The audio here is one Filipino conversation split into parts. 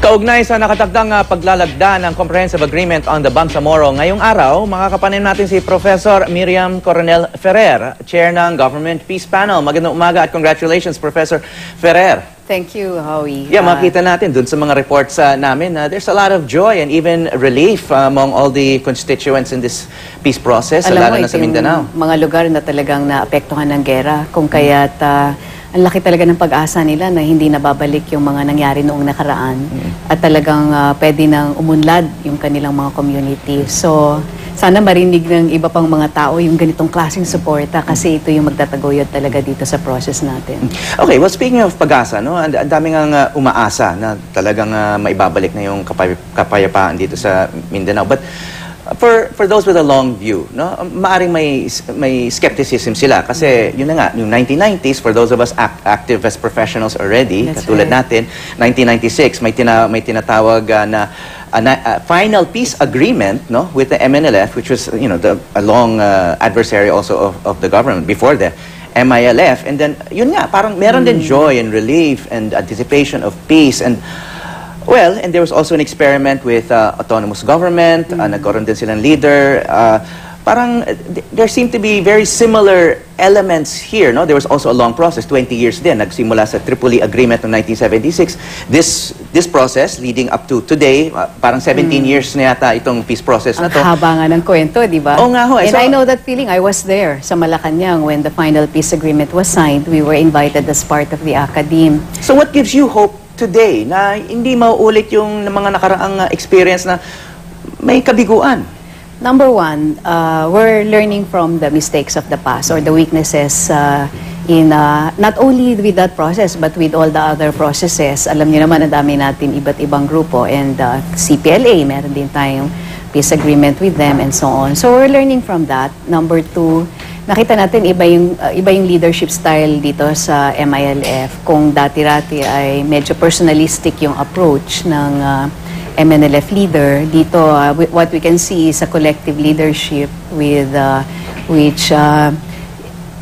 Kaugnay sa nakatakdang paglalagda ng Comprehensive Agreement on the Bangsamoro, ngayong araw, makakapanin natin si Professor Miriam Coronel Ferrer, Chair ng Government Peace Panel. Magandang umaga at congratulations, Professor Ferrer. Thank you, Howie. Yeah, makita natin dun sa mga reports namin, there's a lot of joy and even relief among all the constituents in this peace process, lalo na sa Mindanao. Mga lugar na talagang naapektuhan ng gera, kung kaya't ang laki talaga ng pag-asa nila na hindi nababalik yung mga nangyari noong nakaraan at talagang pwede nang umunlad yung kanilang mga community. So, sana marinig ng iba pang mga tao yung ganitong klaseng suporta kasi ito yung magtataguyod talaga dito sa process natin. Okay, well, speaking of pag-asa, no, ang daming ang umaasa na talagang maibabalik na yung kapayapaan dito sa Mindanao. But for those with a long view, no, maaring may skepticism sila kasi yun na nga, yung 1990s, for those of us active as professionals already, katulad natin, 1996 may tinatawag na final peace agreement, no, with the MNLF, which was, you know, a long adversary also of the government before the MILF. And then yun nga, parang meron din joy and relief and anticipation of peace. And well, and there was also an experiment with autonomous government, nagkaroon din silang leader. Parang there seem to be very similar elements here, no? There was also a long process, 20 years din. Nagsimula sa Tripoli Agreement noong 1976. This process leading up to today, parang 17 years na yata itong peace process na to. Ang haba nga ng kwento, di ba? Oo nga ho. And so, I know that feeling. I was there sa Malacanang when the final peace agreement was signed. We were invited as part of the academe. So what gives you hope today na hindi mauulit yung mga nakaraang experience na may kabiguan? Number one, we're learning from the mistakes of the past or the weaknesses in not only with that process but with all the other processes. Alam niyo naman, ang dami natin iba't ibang grupo and CPLA, meron din tayong peace agreement with them and so on. So we're learning from that. Number two, nakita natin iba yung leadership style dito sa MILF. Kung dati-rati ay medyo personalistic yung approach ng MNLF leader, dito what we can see is a collective leadership with which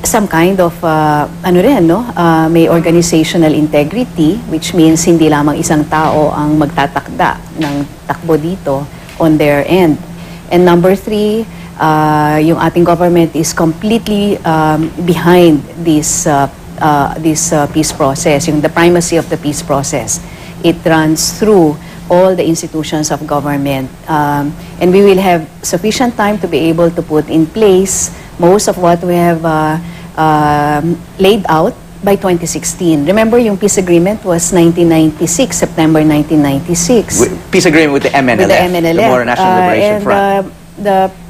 some kind of may organizational integrity, which means hindi lamang isang tao ang magtatakda ng takbo dito on their end. And number three, yung ating government is completely behind this peace process, yung the primacy of the peace process. It runs through all the institutions of government. And we will have sufficient time to be able to put in place most of what we have laid out by 2016. Remember, yung peace agreement was 1996, September 1996. Peace agreement with the MNLF, with the MNLF. The Moro National Liberation Front.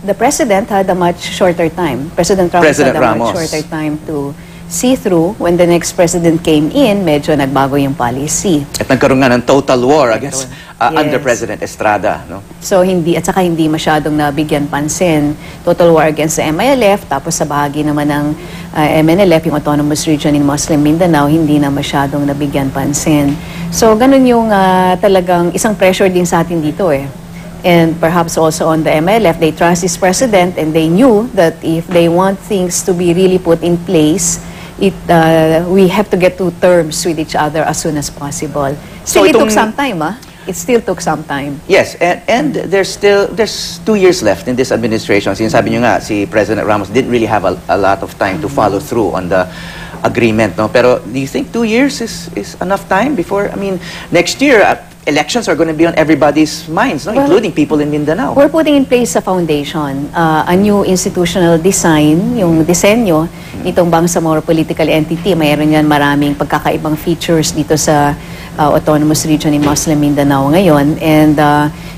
The president had a much shorter time. President Ramos had a much shorter time to see through. When the next president came in, medyo nagbago yung policy. At nagkaroon nga ng total war against under President Estrada, no? So hindi masyadong nabigyan pansin. Total war against the MILF, tapos sa bahagi naman ng MNLF, yung Autonomous Region in Muslim Mindanao, hindi na masyadong nabigyan pansin. So ganun yung talagang isang pressure din sa atin dito eh. And perhaps also on the MLF, they trust this president and they knew that if they want things to be really put in place, we have to get to terms with each other as soon as possible. Still, it took some time, It still took some time. Yes, and there's 2 years left in this administration. Sinasabi nyo nga, si President Ramos didn't really have a lot of time to follow through on the agreement, no? Pero do you think 2 years is enough time before, I mean, next year, elections are going to be on everybody's minds, no? Well, including people in Mindanao. We're putting in place a foundation, a new institutional design, yung disenyo nitong Bangsamoro political entity. Mayroon yan maraming pagkakaibang features dito sa Autonomous Region in Muslim Mindanao ngayon. And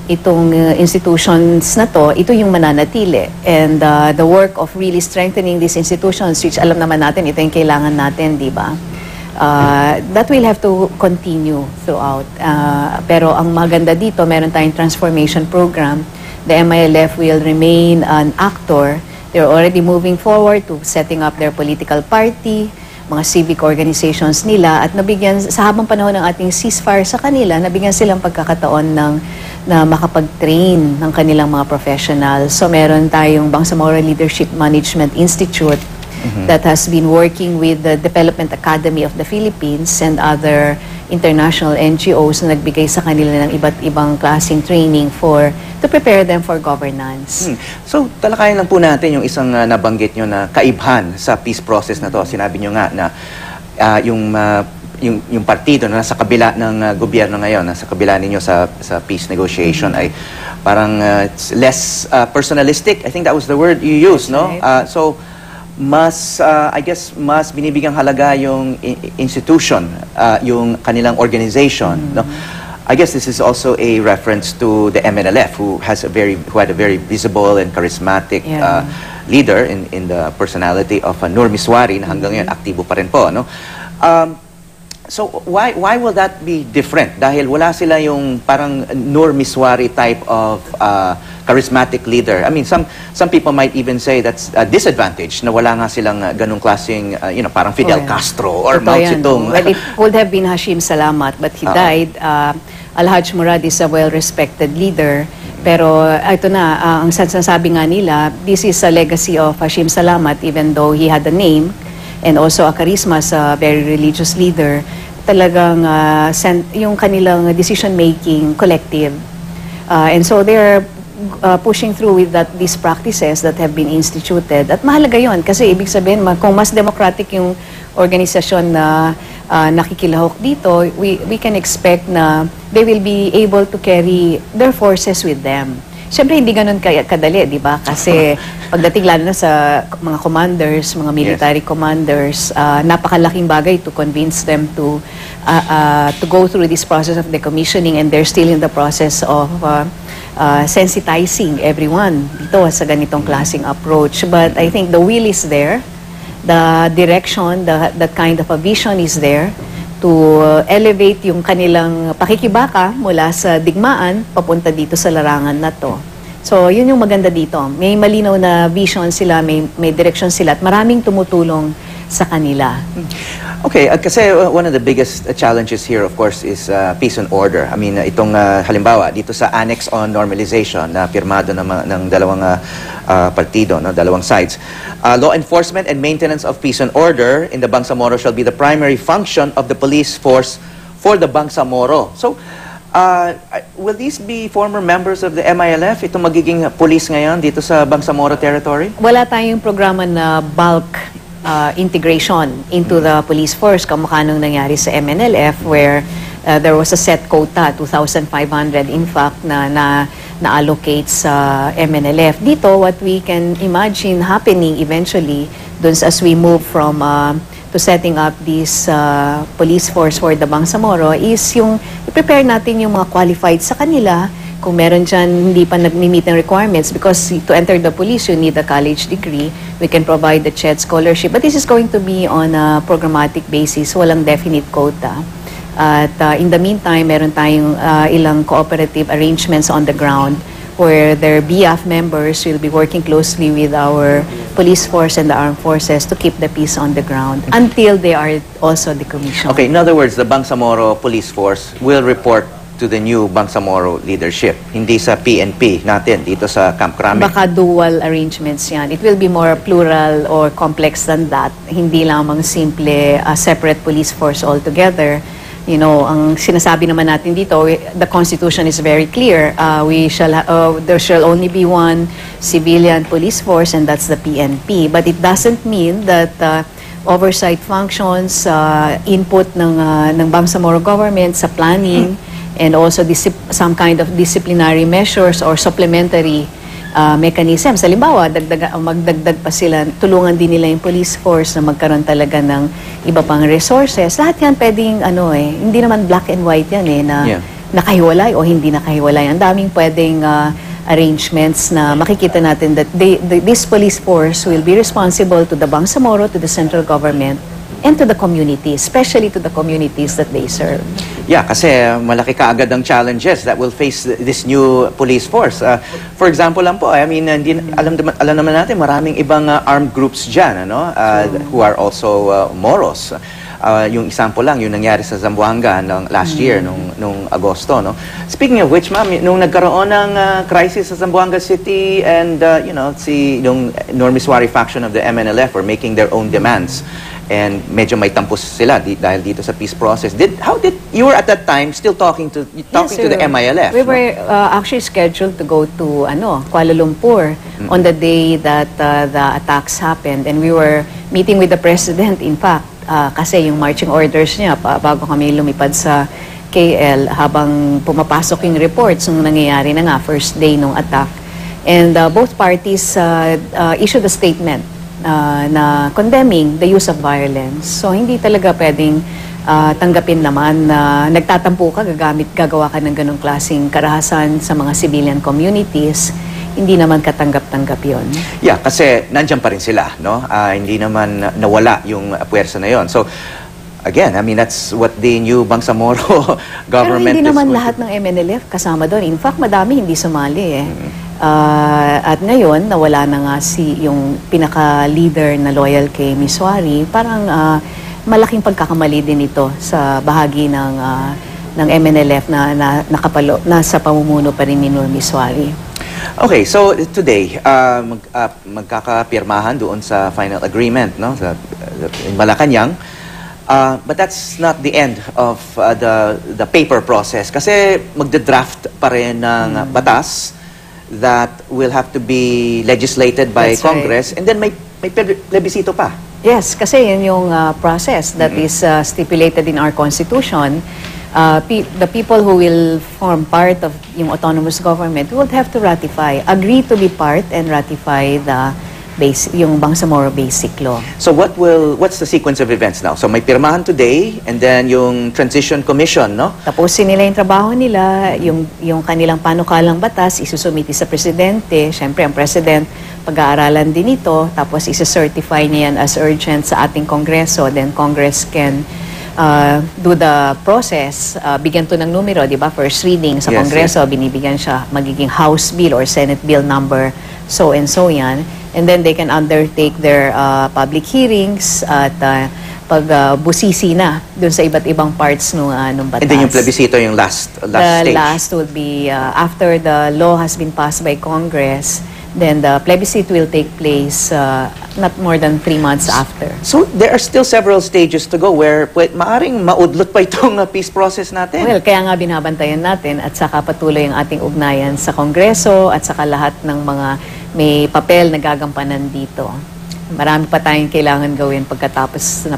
itong institutions na to, ito yung mananatili. And the work of really strengthening these institutions, which alam naman natin, ito yung kailangan natin, di ba? That will have to continue throughout. Pero ang maganda dito, meron tayong transformation program. The MILF will remain an actor. They're already moving forward to setting up their political party, mga civic organizations nila, at nabigyan, sa habang panahon ng ating ceasefire sa kanila, nabigyan silang pagkakataon na makapag-train ng kanilang mga professionals. So meron tayong Bangsamoro Leadership Management Institute that has been working with the Development Academy of the Philippines and other international NGOs na nagbigay sa kanila ng iba't ibang klaseng training to prepare them for governance. So, talakayan lang po natin yung isang nabanggit nyo na kaibhan sa peace process na to. Sinabi nyo nga na yung partido na nasa kabila ng gobyerno ngayon, nasa kabila ninyo sa peace negotiation ay parang it's less personalistic. I think that was the word you used, no? Right. So, I guess, mas binibigyang halaga yung institution, yung kanilang organization, no? I guess this is also a reference to the MNLF, who had a very visible and charismatic leader in the personality of Nur Miswari, na hanggang ngayon aktibo pa rin po, no? So why will that be different? Dahil wala sila yung parang Nur Miswari type of charismatic leader. I mean, some people might even say that's a disadvantage na wala nga silang ganung klaseng parang Fidel Castro or Mao Zedong. Well, it would have been Hashim Salamat, but he died. Al-Haj Murad is a well-respected leader. Pero ito na, ang sinasabi nga nila, this is a legacy of Hashim Salamat, even though he had a name and also a charisma as a very religious leader. Talagang yung kanilang decision-making collective. And so they're pushing through with these practices that have been instituted. At mahalaga yun kasi ibig sabihin, kung mas democratic yung organisasyon na nakikilahok dito, we can expect na they will be able to carry their forces with them. Siyempre, hindi ganun kadali, di ba? Kasi pagdating lalo na sa mga commanders, mga military commanders, napakalaking bagay to convince them to go through this process of decommissioning, and they're still in the process of sensitizing everyone dito sa ganitong klaseng approach. But I think the will is there, the direction, the kind of a vision is there to elevate yung kanilang pakikibaka mula sa digmaan papunta dito sa larangan na to. So, yun yung maganda dito. May malinaw na vision sila, may direction sila, at maraming tumutulong sa kanila. Okay, kasi one of the biggest challenges here, of course, is peace and order. I mean, itong halimbawa, dito sa Annex on Normalization na pirmado ng dalawang partido, no, dalawang sides. Law enforcement and maintenance of peace and order in the Bangsamoro shall be the primary function of the police force for the Bangsamoro. So, will these be former members of the MILF? Itong magiging police ngayon dito sa Bangsamoro territory? Wala tayong programa na bulk integration into the police force, kamukha nung nangyari sa MNLF, where there was a set quota, 2,500 in fact, na-allocate sa MNLF. Dito, what we can imagine happening eventually, as we move from to setting up this police force for the Bangsamoro, is yung i-prepare natin yung mga qualified sa kanila. Kung meron dyan hindi pa nag-meet ng requirements, because to enter the police, you need a college degree. We can provide the CHED scholarship. But this is going to be on a programmatic basis, walang definite quota. At in the meantime, meron tayong ilang cooperative arrangements on the ground where their BF members will be working closely with our police force and the armed forces to keep the peace on the ground until they are also decommissioned. Okay, in other words, the Bangsamoro Police Force will report to the new Bangsamoro leadership, hindi sa PNP natin dito sa Camp Crame. Baka dual arrangements yan. It will be more plural or complex than that. Hindi lamang simple separate police force altogether. You know, ang sinasabi naman natin dito, the Constitution is very clear. There shall only be one civilian police force, and that's the PNP. But it doesn't mean that oversight functions, input ng Bangsamoro government sa planning, and also some kind of disciplinary measures or supplementary mechanisms. Halimbawa, magdagdag pa sila, tulungan din nila yung police force na magkaroon talaga ng iba pang resources. Lahat yan pwedeng, hindi naman black and white yan na nakahiwalay o hindi nakahiwalay. Ang daming pwedeng arrangements na makikita natin that this police force will be responsible to the Bangsamoro, to the central government, and to the community, especially to the communities that they serve. Yeah, kasi malaki kaagad ang challenges that will face this new police force. For example lang po, I mean, alam naman natin maraming ibang armed groups dyan, who are also Moros. Yung example lang, yung nangyari sa Zamboanga last year, nung Agosto, no? Speaking of which, ma'am, nung nagkaroon ng crisis sa Zamboanga City and, yung Nur Miswari faction of the MNLF were making their own demands. and medyo may tampos sila dahil dito sa peace process. You were at that time still talking to the MILF. We were actually scheduled to go to Kuala Lumpur on the day that the attacks happened, and we were meeting with the president, in fact, kasi yung marching orders niya bago kami lumipad sa KL, habang pumapasok yung reports nung nangyayari na nga first day nung attack, and both parties issued a statement na condemning the use of violence. So hindi talaga pwedeng tanggapin naman na nagtatampo ka, gagawa ka ng ganong klaseng karahasan sa mga civilian communities. Hindi naman katanggap-tanggap yun. Yeah, kasi nandiyan pa rin sila, no? Hindi naman nawala yung puwersa na yon. So, again, I mean, that's what the new Bangsamoro government... Pero hindi naman lahat ng MNLF kasama doon. In fact, madami hindi sumali eh. At ngayon, nawala na nga yung pinaka-leader na loyal kay Miswari. Parang malaking pagkakamali din ito sa bahagi ng MNLF na nasa pamumuno pa rin ni Nur Miswari. Okay, so today, magkakapirmahan doon sa final agreement, no? In Malacanang. But that's not the end of the paper process. Kasi magde-draft pa rin ng batas that will have to be legislated by That's Congress. Right. And then may plebisito pa. Yes, kasi yun yung process that is stipulated in our Constitution. The people who will form part of yung autonomous government would have to agree to be part and ratify yung Bangsamoro Basic Law. So what's the sequence of events now? So may pirmahan today, and then yung Transition Commission, no? Tapusin nila yung trabaho nila, yung kanilang panukalang batas, isusumiti sa Presidente. Siyempre, ang President, pag-aaralan din ito, tapos isa-certify niya yan as urgent sa ating Kongreso. Then Congress can do the process, bigyan to ng numero, di ba? First reading sa Kongreso, binibigyan siya magiging House Bill or Senate Bill number so and so yan. And then they can undertake their public hearings at pagbusisi na dun sa iba't ibang parts nung batas. And then yung plebisito yung last stage? The last will be after the law has been passed by Congress, then the plebiscite will take place not more than 3 months after. So there are still several stages to go where maaring maudlot pa itong peace process natin. Well, kaya nga binabantayan natin at saka patuloy ang ating ugnayan sa Kongreso at saka lahat ng mga may papel na gagampanan dito. Marami pa tayong kailangan gawin pagkatapos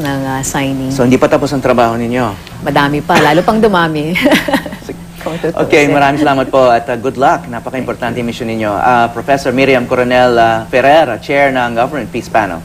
ng signing. So hindi pa tapos ang trabaho ninyo? Madami pa, lalo pang dumami. Okay, maraming salamat po at good luck. Napaka-importante yung mission ninyo. Professor Miriam Coronel Ferrer, Chair ng Government Peace Panel.